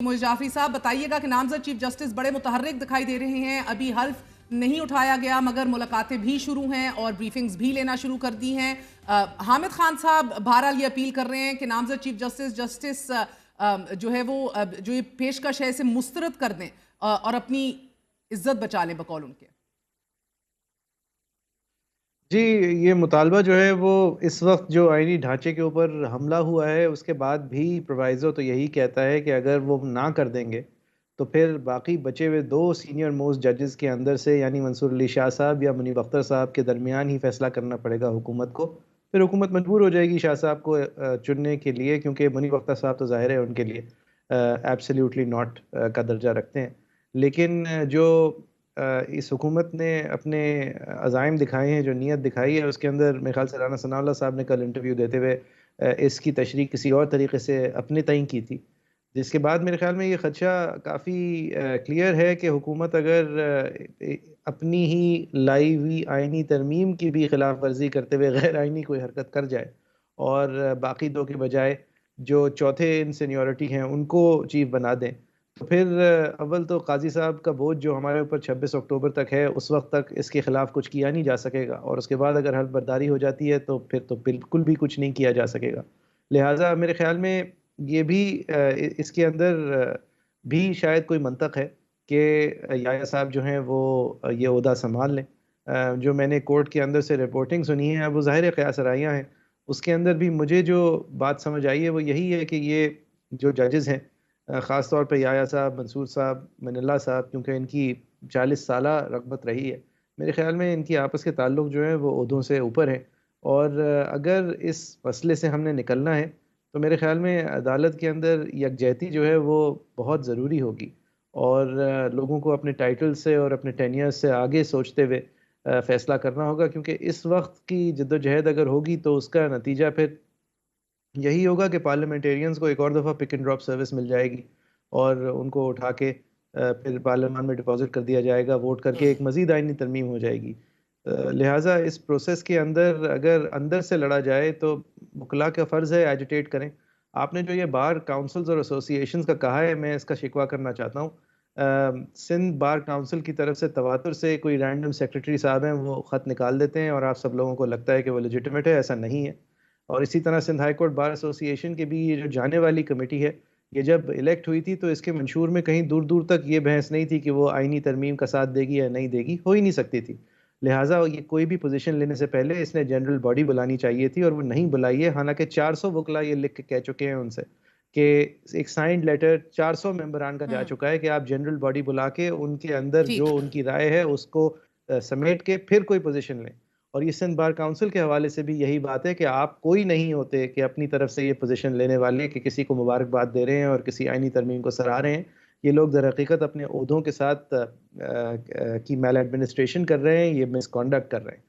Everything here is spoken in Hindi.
मोइज़ जाफ़री साहब, बताइएगा कि नामज़द चीफ जस्टिस बड़े मुतहर्रिक दिखाई दे रहे हैं। अभी हल्फ नहीं उठाया गया मगर मुलाकातें भी शुरू हैं और ब्रीफिंग्स भी लेना शुरू कर दी हैं। हामिद खान साहब बहरहाल ये अपील कर रहे हैं कि नामज़द चीफ जस्टिस जो है वो जो ये पेशकश है इसे मुस्तरद कर दें और अपनी इज्जत बचा लें बकौल उनके। जी, ये मुतालबा जो है वो इस वक्त जो आईनी ढांचे के ऊपर हमला हुआ है उसके बाद भी प्रोवाइज़ो तो यही कहता है कि अगर वो ना कर देंगे तो फिर बाकी बचे हुए दो सीनियर मोस्ट जजेस के अंदर से यानी मंसूर अली शाह साहब या मुनीब अख्तर साहब के दरमियान ही फैसला करना पड़ेगा हुकूमत को। फिर हुकूमत मजबूर हो जाएगी शाह साहब को चुनने के लिए, क्योंकि मुनीब अख्तर साहब तो ज़ाहिर है उनके लिए एब्सोल्युटली नॉट का दर्जा रखते हैं। लेकिन जो इस हुकूमत ने अपने अज़ाइम दिखाए हैं, जो नीयत दिखाई है, उसके अंदर मेरे ख़्याल से राना सनाउल्लाह साहब ने कल इंटरव्यू देते हुए इसकी तशरीह किसी और तरीके से अपने तय की थी। जिसके बाद मेरे ख़्याल में ये ख़दशा काफ़ी क्लियर है कि हुकूमत अगर अपनी ही लाई हुई आइनी तरमीम की भी खिलाफ वर्जी करते हुए गैर आइनी कोई हरकत कर जाए और बाकी दो के बजाय जो चौथे इन सीनियरिटी हैं उनको चीफ बना दें, तो फिर अव्वल तो काज़ी साहब का बोझ जो हमारे ऊपर 26 अक्टूबर तक है, उस वक़्त तक इसके खिलाफ कुछ किया नहीं जा सकेगा और उसके बाद अगर हल्फ बर्दारी हो जाती है तो फिर तो बिल्कुल भी कुछ नहीं किया जा सकेगा। लिहाज़ा मेरे ख़्याल में ये भी इसके अंदर भी शायद कोई मंतक है कि याह्या साहब जो हैं वो ये ओहदा सँभाल लें। जो मैंने कोर्ट के अंदर से रिपोर्टिंग सुनी है, अब वो ज़ाहिर है क़यास आराइयाँ हैं, उसके अंदर भी मुझे जो बात समझ आई है वो यही है कि ये जो जजेस हैं, ख़ास तौर पे याह्या साहब, मंसूर साहब, मिनल्ला साहब, क्योंकि इनकी 40 साला रग़बत रही है। मेरे ख़्याल में इनकी आपस के ताल्लुक जो हैं वो ओहदों से ऊपर हैं और अगर इस मसले से हमने निकलना है तो मेरे ख़्याल में अदालत के अंदर यकजहती जो है वो बहुत ज़रूरी होगी और लोगों को अपने टाइटल से और अपने टेन्योर से आगे सोचते हुए फ़ैसला करना होगा, क्योंकि इस वक़्त की जद्दोजहद अगर होगी तो उसका नतीजा फिर यही होगा कि पार्लियामेंटेरियंस को एक और दफ़ा पिक एंड ड्रॉप सर्विस मिल जाएगी और उनको उठा के फिर पार्लियामान में डिपॉज़िट कर दिया जाएगा, वोट करके एक मज़ीद आइनी तरमीम हो जाएगी। लिहाज़ा इस प्रोसेस के अंदर अगर अंदर से लड़ा जाए तो वकला का फ़र्ज़ है एजिटेट करें। आपने जो ये बार काउंसिल्स और एसोसिएशंस का कहा है, मैं इसका शिकवा करना चाहता हूँ। सिंध बार काउंसिल की तरफ से तवातुर से कोई रैंडम सेक्रेटरी साहब हैं, वो ख़त निकाल देते हैं और आप सब लोगों को लगता है कि वो लेजिटिमेट है, ऐसा नहीं है। और इसी तरह Sindh high court bar association की भी ये जो जाने वाली कमेटी है, ये जब इलेक्ट हुई थी तो इसके मंशूर में कहीं दूर-दूर तक ये बहस नहीं थी कि वो आइनी तरमीम का साथ देगी या नहीं देगी, हो ही नहीं सकती थी। लिहाज़ा ये कोई भी पोज़ीशन लेने से पहले इसने जनरल बॉडी बुलानी चाहिए थी और वो नहीं बुलाई है। हालाँकि 400 वकला ये लिख के कह चुके हैं उनसे कि एक साइंड लेटर 400 मेंबरान का जा हुँ, चुका है कि आप जनरल बॉडी बुला के उनके अंदर ठीक। जो उनकी राय है उसको समेट के फिर कोई पोज़ीशन लें। और ये सिंध बार काउंसिल के हवाले से भी यही बात है कि आप कोई नहीं होते कि अपनी तरफ से ये पोज़ीशन लेने वाले कि किसी को मुबारकबाद दे रहे हैं और किसी आइनी तरमीम को सराह रहे हैं। ये लोग दरहकीकत अपने ओहदों के साथ की मैल एडमिनिस्ट्रेशन कर रहे हैं, ये मिसकॉन्डक्ट कर रहे हैं।